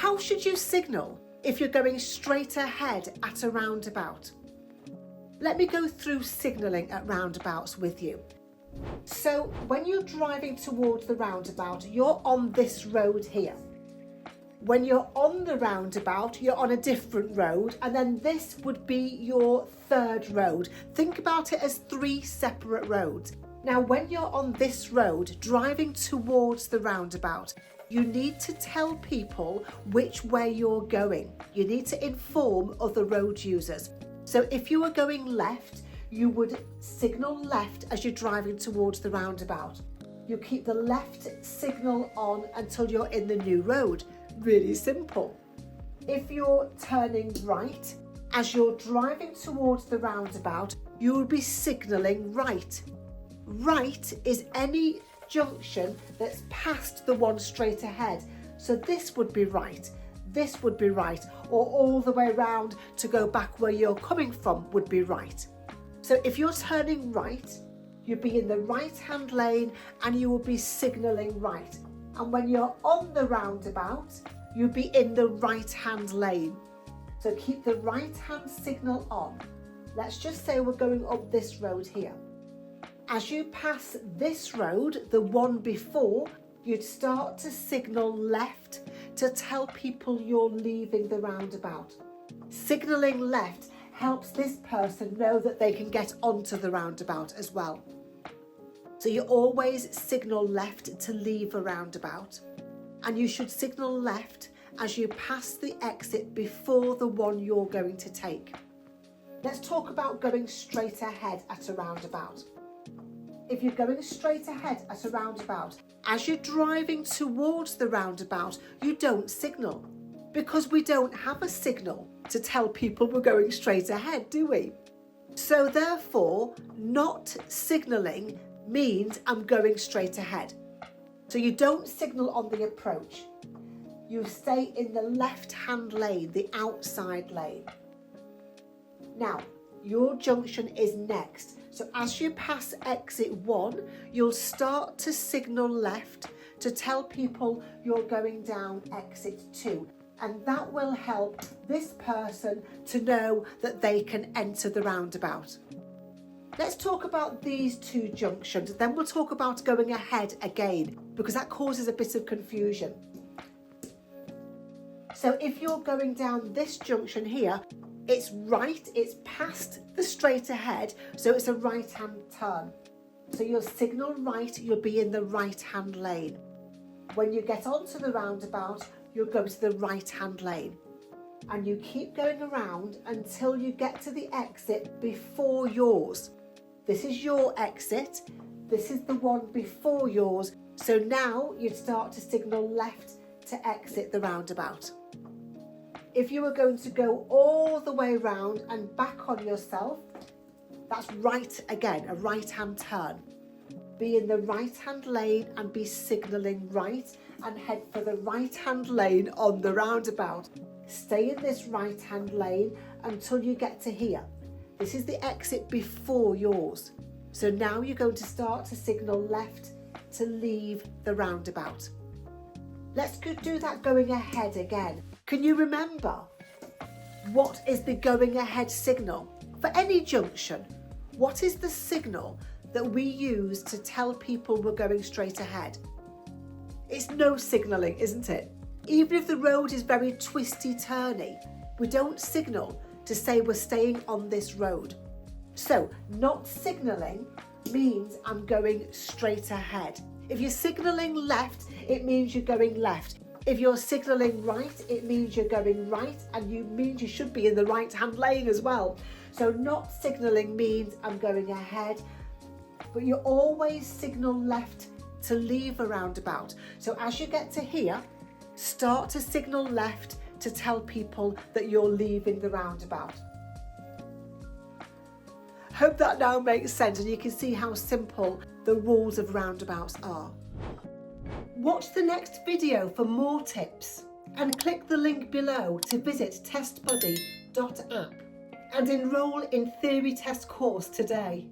how should you signal if you're going straight ahead at a roundabout? Let me go through signalling at roundabouts with you. So when you're driving towards the roundabout, you're on this road here. When you're on the roundabout, you're on a different road, and then this would be your third road. Think about it as 3 separate roads. Now, when you're on this road, driving towards the roundabout, you need to tell people which way you're going. You need to inform other road users. So if you were going left, you would signal left as you're driving towards the roundabout. You keep the left signal on until you're in the new road. Really simple. If you're turning right, as you're driving towards the roundabout, you will be signalling right. Right is any junction that's past the one straight ahead. So this would be right, this would be right, or all the way around to go back where you're coming from would be right. So if you're turning right, you'll be in the right-hand lane and you will be signalling right. And when you're on the roundabout, you'll be in the right-hand lane. So keep the right-hand signal on. Let's just say we're going up this road here. As you pass this road, the one before, you'd start to signal left to tell people you're leaving the roundabout. Signalling left helps this person know that they can get onto the roundabout as well. So you always signal left to leave a roundabout, and you should signal left as you pass the exit before the one you're going to take. Let's talk about going straight ahead at a roundabout. If you're going straight ahead at a roundabout, as you're driving towards the roundabout, you don't signal, because we don't have a signal to tell people we're going straight ahead, do we? So therefore, not signalling means I'm going straight ahead. So you don't signal on the approach. You stay in the left-hand lane, the outside lane. Now, your junction is next. So as you pass exit 1, you'll start to signal left to tell people you're going down exit 2. And that will help this person to know that they can enter the roundabout. Let's talk about these 2 junctions, then we'll talk about going ahead again, because that causes a bit of confusion. So if you're going down this junction here, it's right, it's past the straight ahead, so it's a right-hand turn. So you'll signal right, you'll be in the right-hand lane. When you get onto the roundabout, you'll go to the right-hand lane. And you keep going around until you get to the exit before yours. This is your exit, this is the one before yours. So now you'd start to signal left to exit the roundabout. If you were going to go all the way round and back on yourself, that's right again, a right-hand turn. Be in the right-hand lane and be signalling right and head for the right-hand lane on the roundabout. Stay in this right-hand lane until you get to here. This is the exit before yours. So now you're going to start to signal left to leave the roundabout. Let's do that going ahead again. Can you remember what is the going ahead signal? For any junction, what is the signal that we use to tell people we're going straight ahead? It's no signalling, isn't it? Even if the road is very twisty-turny, we don't signal to say we're staying on this road. So not signalling means I'm going straight ahead. If you're signalling left, it means you're going left. If you're signalling right, it means you're going right, and you should be in the right-hand lane as well. So not signalling means I'm going ahead, but you always signal left to leave a roundabout. So as you get to here, start to signal left to tell people that you're leaving the roundabout. Hope that now makes sense and you can see how simple the rules of roundabouts are. Watch the next video for more tips and click the link below to visit testbuddy.app and enrol in theory test course today.